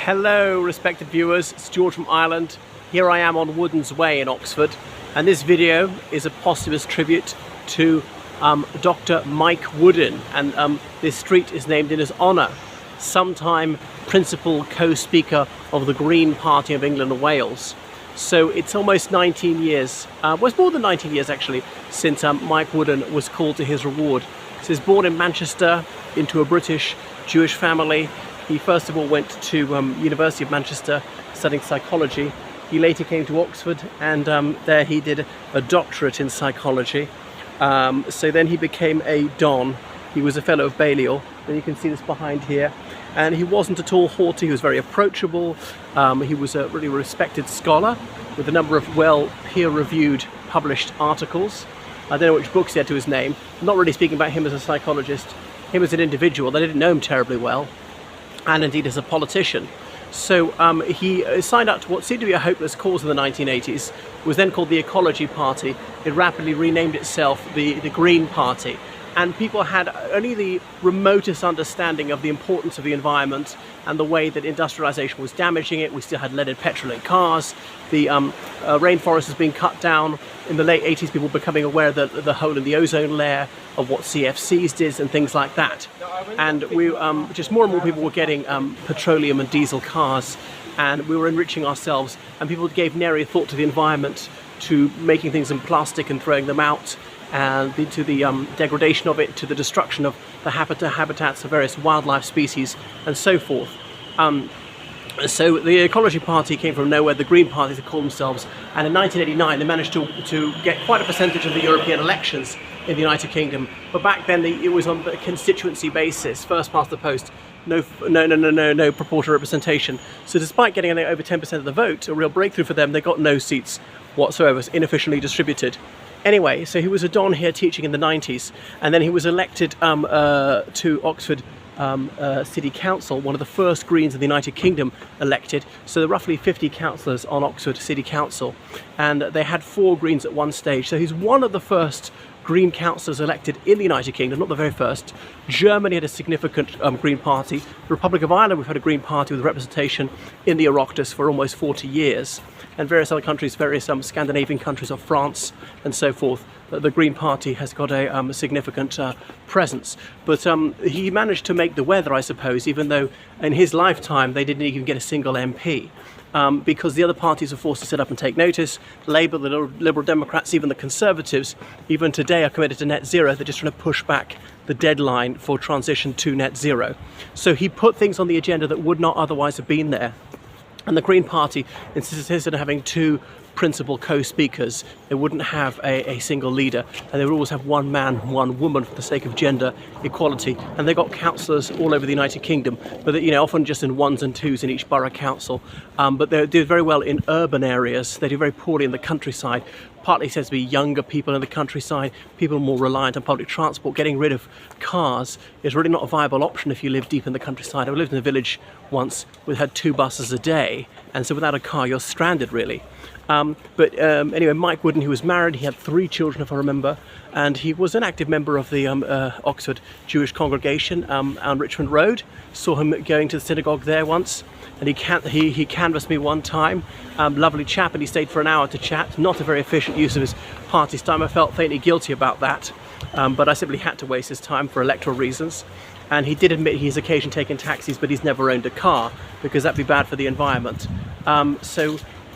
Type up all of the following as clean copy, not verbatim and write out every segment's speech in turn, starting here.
Hello respected viewers, it's George from Ireland. Here I am on Woodin's Way in Oxford, and this video is a posthumous tribute to Dr. Mike Woodin, and this street is named in his honour. Sometime principal co-speaker of the Green Party of England and Wales. So it's almost 19 years, well it's more than 19 years actually, since Mike Woodin was called to his reward. So he's born in Manchester into a British Jewish family. He first of all went to University of Manchester studying psychology. He later came to Oxford, and there he did a doctorate in psychology. So then he became a Don. He was a fellow of Balliol, and you can see this behind here. And he wasn't at all haughty, he was very approachable. He was a really respected scholar with a number of well peer-reviewed published articles. I don't know which books he had to his name. I'm not really speaking about him as a psychologist, him as an individual. They didn't know him terribly well, and indeed as a politician. So he signed up to what seemed to be a hopeless cause in the 1980s. It was then called the Ecology Party. It rapidly renamed itself the Green Party. And people had only the remotest understanding of the importance of the environment and the way that industrialization was damaging it. We still had leaded petrol in cars. The rainforest has been cut down. In the late 80s, people were becoming aware of the hole in the ozone layer, of what CFCs did and things like that. And we just more and more people were getting petroleum and diesel cars, and we were enriching ourselves, and people gave nary thought to the environment, to making things in plastic and throwing them out, and to the degradation of it, to the destruction of the habitats of various wildlife species and so forth. So the Ecology Party came from nowhere, the Green Party to call themselves, and in 1989 they managed to get quite a percentage of the European elections in the United Kingdom. But back then it was on a constituency basis, first past the post, no proportional representation. So despite getting over 10% of the vote, a real breakthrough for them, they got no seats whatsoever, inofficially distributed. Anyway, so he was a Don here teaching in the 90s, and then he was elected to Oxford City Council, one of the first Greens of the United Kingdom elected. So there were roughly 50 councillors on Oxford City Council, and they had 4 Greens at one stage. So he's one of the first Green councillors elected in the United Kingdom, not the very first. Germany had a significant Green Party. The Republic of Ireland, we've had a Green Party with representation in the Oireachtas for almost 40 years. And various other countries, various Scandinavian countries of France and so forth, the Green Party has got a significant presence. But he managed to make the weather, I suppose, even though in his lifetime they didn't even get a single MP. Because the other parties are forced to sit up and take notice. Labour, the Liberal Democrats, even the Conservatives, even today are committed to net zero. They're just trying to push back the deadline for transition to net zero. So he put things on the agenda that would not otherwise have been there. And the Green Party insisted on having 2 principal co-speakers. They wouldn't have a single leader, and they would always have one man, one woman for the sake of gender equality. And they got councillors all over the United Kingdom, but often just in 1s and 2s in each borough council. But they do very well in urban areas. They do very poorly in the countryside. Partly says to be younger people in the countryside, people more reliant on public transport. Getting rid of cars is really not a viable option if you live deep in the countryside. I lived in a village once, we had 2 buses a day, and so without a car you're stranded really. Anyway, Mike Woodin, he was married, he had 3 children if I remember, and he was an active member of the Oxford Jewish congregation on Richmond Road. Saw him going to the synagogue there once, and he canvassed me one time. Lovely chap, and he stayed for an hour to chat. Not a very efficient use of his party's time. I felt faintly guilty about that, but I simply had to waste his time for electoral reasons. And he did admit he's occasionally taken taxis, but he's never owned a car because that'd be bad for the environment.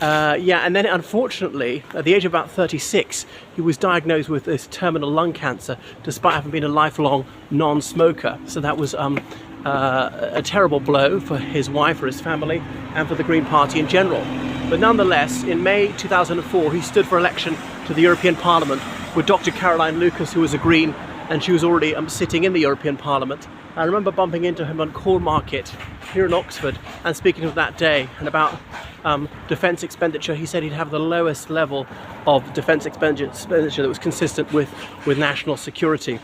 Yeah, and then unfortunately, at the age of about 36, he was diagnosed with this terminal lung cancer, despite having been a lifelong non-smoker. So that was a terrible blow for his wife, for his family, and for the Green Party in general. But nonetheless, in May 2004, he stood for election to the European Parliament with Dr. Caroline Lucas, who was a Green, and she was already sitting in the European Parliament. I remember bumping into him on Corn Market here in Oxford and speaking to him that day and about defence expenditure. He said he'd have the lowest level of defence expenditure that was consistent with national security.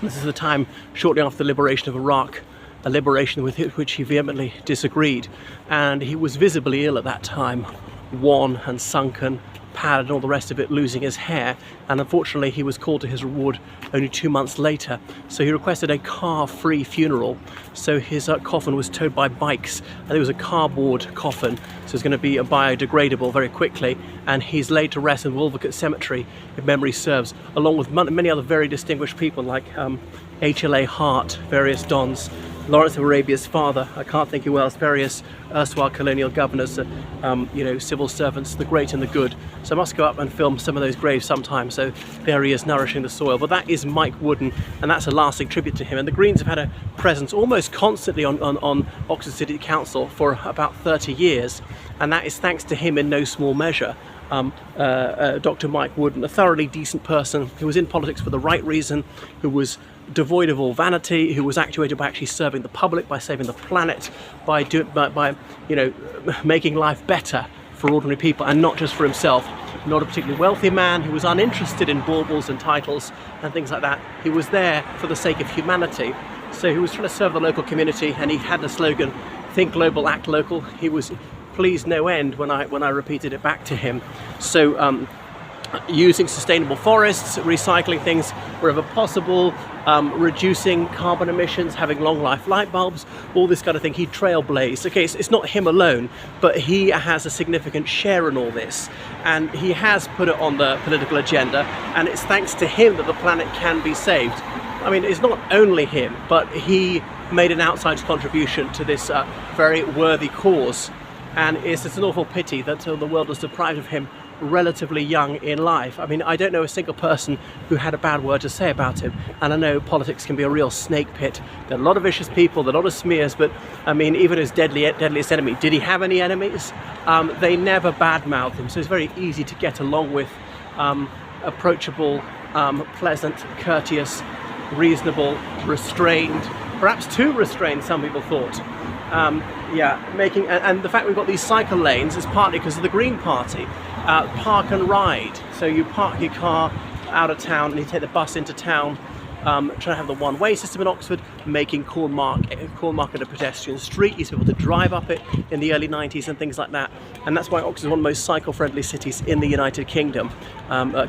This is the time shortly after the liberation of Iraq, a liberation with which he vehemently disagreed, and he was visibly ill at that time, wan and sunken, pad and all the rest of it, losing his hair, and unfortunately he was called to his reward only 2 months later. So he requested a car-free funeral, so his coffin was towed by bikes, and it was a cardboard coffin, so it's going to be biodegradable very quickly, and he's laid to rest in Wolvercote Cemetery, if memory serves, along with many other very distinguished people like HLA Hart, various dons, Lawrence of Arabia's father, I can't think who else, various erstwhile colonial governors, you know, civil servants, the great and the good. So I must go up and film some of those graves sometime. So there he is, nourishing the soil. But that is Mike Woodin, and that's a lasting tribute to him. And the Greens have had a presence almost constantly on Oxford City Council for about 30 years, and that is thanks to him in no small measure. Dr. Mike Woodin, a thoroughly decent person who was in politics for the right reason, who was devoid of all vanity, who was actuated by actually serving the public, by saving the planet, by you know, making life better for ordinary people and not just for himself. Not a particularly wealthy man who was uninterested in baubles and titles and things like that. He was there for the sake of humanity. So he was trying to serve the local community, and he had the slogan, "Think global, act local." He was pleased no end when I repeated it back to him. So using sustainable forests, recycling things wherever possible, reducing carbon emissions, having long life light bulbs, all this kind of thing. He trailblazed. Okay, it's not him alone, but he has a significant share in all this, and he has put it on the political agenda, and it's thanks to him that the planet can be saved. I mean, it's not only him, but he made an outsized contribution to this very worthy cause, and it's an awful pity that the world was deprived of him relatively young in life. I mean, I don't know a single person who had a bad word to say about him, and I know politics can be a real snake pit. There are a lot of vicious people, there are a lot of smears, but I mean, even his deadliest enemy, did he have any enemies? They never badmouthed him, so it's very easy to get along with. Approachable, pleasant, courteous, reasonable, restrained, perhaps too restrained, some people thought. Yeah, and the fact we've got these cycle lanes is partly because of the Green Party. Park and ride, so you park your car out of town and you take the bus into town, trying to have the one-way system in Oxford, making Cornmarket a pedestrian street. You used to be able to drive up it in the early 90s and things like that, and that's why Oxford is one of the most cycle-friendly cities in the United Kingdom.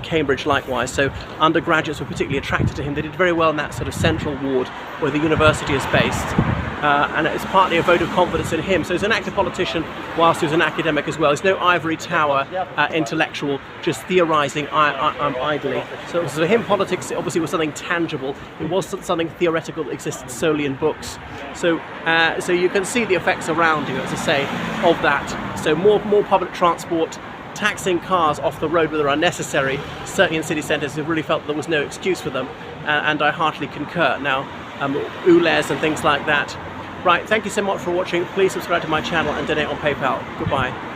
Cambridge likewise, so undergraduates were particularly attracted to him. They did very well in that sort of central ward where the university is based. And it's partly a vote of confidence in him. So he's an active politician whilst he was an academic as well. He's no ivory tower intellectual, just theorising idly. So for him, politics obviously was something tangible. It wasn't something theoretical that existed solely in books. So you can see the effects around you, as I say, of that. So more public transport, taxing cars off the road where they're unnecessary, certainly in city centres. Who really felt there was no excuse for them, and I heartily concur. Now, ULEZ and things like that. Right, thank you so much for watching. Please subscribe to my channel and donate on PayPal. Goodbye.